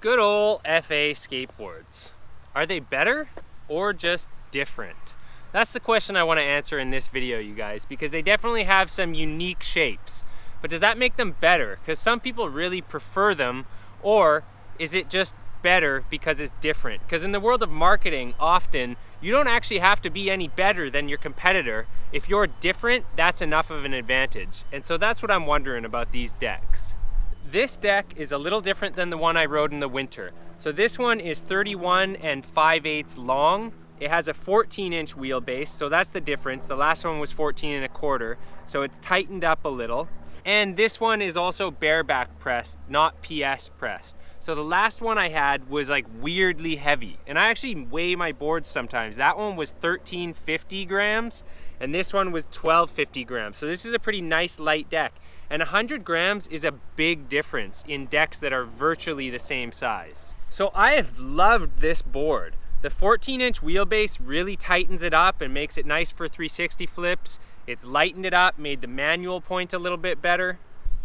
Good old FA skateboards. Are they better or just different? That's the question I want to answer in this video, you guys, because they definitely have some unique shapes. But does that make them better? Because some people really prefer them, or is it just better because it's different? Because in the world of marketing, often you don't actually have to be any better than your competitor. If you're different, that's enough of an advantage. And so that's what I'm wondering about these decks. This deck is a little different than the one I rode in the winter. So this one is 31 5/8 long. It has a 14-inch wheelbase, so that's the difference. The last one was 14 1/4, so it's tightened up a little. And this one is also bareback pressed, not PS pressed. So the last one I had was like weirdly heavy, and I actually weigh my boards sometimes. That one was 1350 grams, and this one was 1250 grams. So this is a pretty nice light deck. And 100 grams is a big difference in decks that are virtually the same size. So I have loved this board. The 14-inch wheelbase really tightens it up and makes it nice for 360 flips. It's lightened it up, made the manual point a little bit better.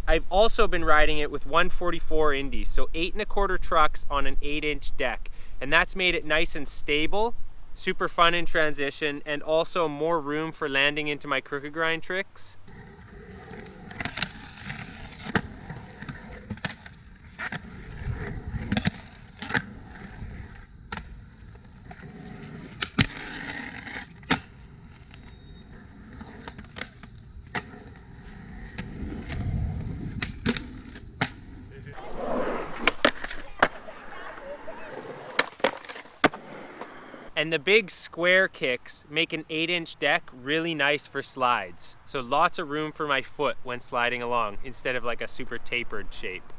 I've also been riding it with 144 indies, so 8 1/4 trucks on an 8-inch deck. And that's made it nice and stable, super fun in transition, and also more room for landing into my crooked grind tricks. And the big square kicks make an 8-inch deck really nice for slides. So lots of room for my foot when sliding along instead of like a super tapered shape.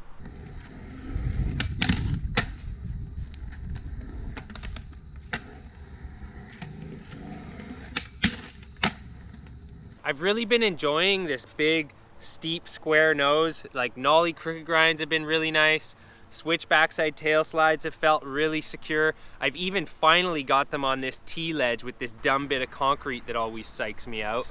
I've really been enjoying this big, steep square nose. Like Nollie crooked grinds have been really nice. Switch backside tail slides have felt really secure. I've even finally got them on this T-ledge with this dumb bit of concrete that always psychs me out.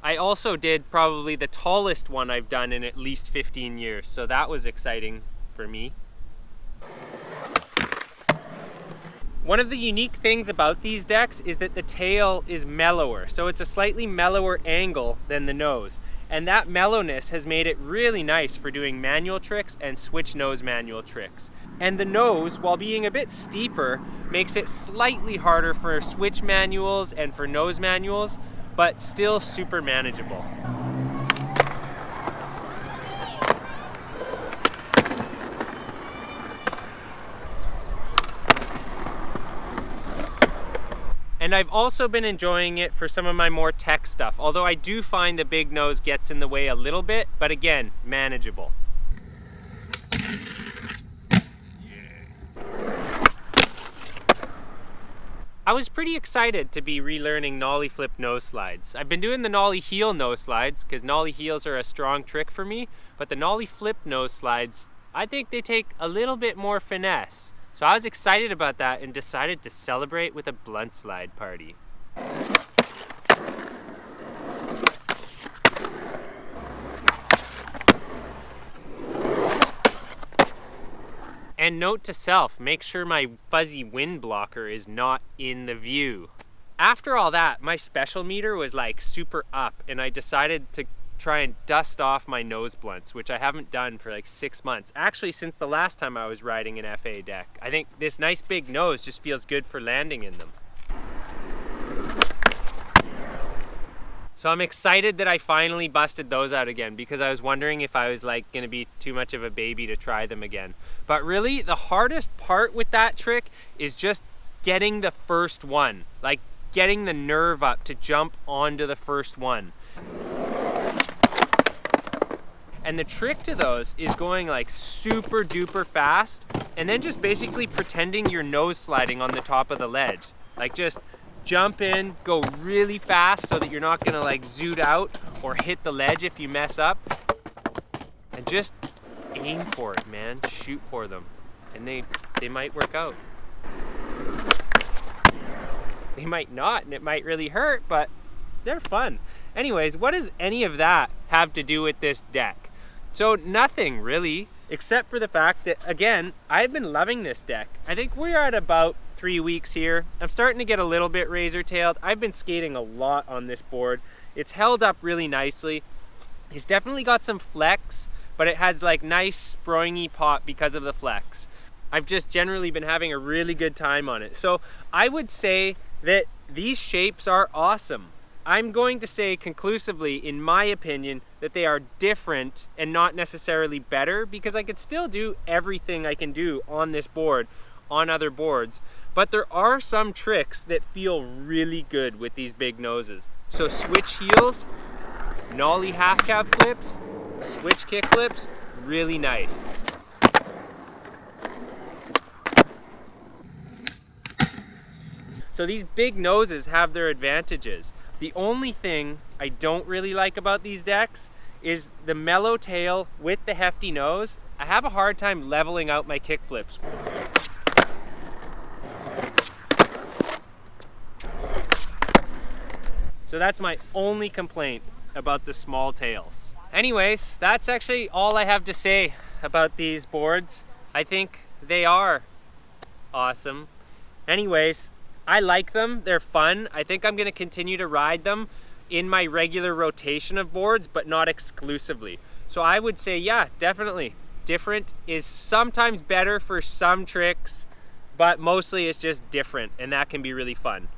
I also did probably the tallest one I've done in at least 15 years, so that was exciting for me. One of the unique things about these decks is that the tail is mellower, so it's a slightly mellower angle than the nose. And that mellowness has made it really nice for doing manual tricks and switch nose manual tricks. And the nose, while being a bit steeper, makes it slightly harder for switch manuals and for nose manuals, but still super manageable. And I've also been enjoying it for some of my more tech stuff, although I do find the big nose gets in the way a little bit, but again, manageable. I was pretty excited to be relearning Nollie flip nose slides. I've been doing the Nollie heel nose slides, because Nollie heels are a strong trick for me, but the Nollie flip nose slides, I think they take a little bit more finesse. So I was excited about that and decided to celebrate with a blunt slide party. And note to self, make sure my fuzzy wind blocker is not in the view. After all that, my special meter was like super up, and I decided to try and dust off my nose blunts, which I haven't done for like 6 months. Actually, since the last time I was riding an FA deck. I think this nice big nose just feels good for landing in them. So I'm excited that I finally busted those out again, because I was wondering if I was like gonna be too much of a baby to try them again. But really, the hardest part with that trick is just getting the first one. Like getting the nerve up to jump onto the first one. And the trick to those is going like super duper fast and then just basically pretending you're nose sliding on the top of the ledge. Like just jump in, go really fast so that you're not gonna like zoot out or hit the ledge if you mess up. And just aim for it, man. Shoot for them. And they might work out. They might not, and it might really hurt, but they're fun. Anyways, what does any of that have to do with this deck? So nothing really, except for the fact that, again, I've been loving this deck. I think we're at about 3 weeks here. I'm starting to get a little bit razor-tailed. I've been skating a lot on this board. It's held up really nicely. It's definitely got some flex, but it has like nice springy pop because of the flex. I've just generally been having a really good time on it. So I would say that these shapes are awesome. I'm going to say conclusively, in my opinion, that they are different and not necessarily better, because I could still do everything I can do on this board on other boards. But there are some tricks that feel really good with these big noses. So switch heels, nollie half cab flips, switch kick flips, really nice. So these big noses have their advantages. The only thing I don't really like about these decks is the mellow tail with the hefty nose. I have a hard time leveling out my kick flips. So that's my only complaint about the small tails. Anyways, that's actually all I have to say about these boards. I think they are awesome. Anyways, I like them, they're fun. I think I'm gonna continue to ride them in my regular rotation of boards, but not exclusively. So I would say, yeah, definitely. Different is sometimes better for some tricks, but mostly it's just different, and that can be really fun.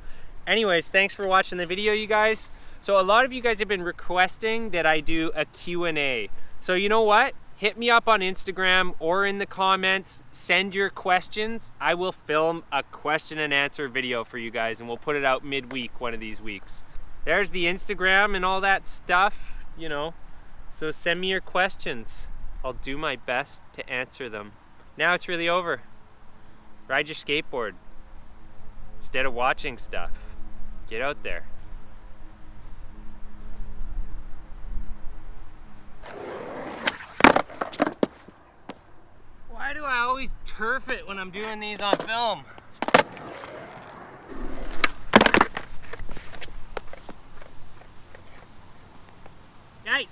Anyways, thanks for watching the video, you guys. So a lot of you guys have been requesting that I do a Q&A. So you know what? Hit me up on Instagram or in the comments, send your questions. I will film a question and answer video for you guys, and we'll put it out midweek one of these weeks. There's the Instagram and all that stuff, you know. So send me your questions. I'll do my best to answer them. Now it's really over. Ride your skateboard. Instead of watching stuff, get out there. Why do I always turf it when I'm doing these on film? Yikes.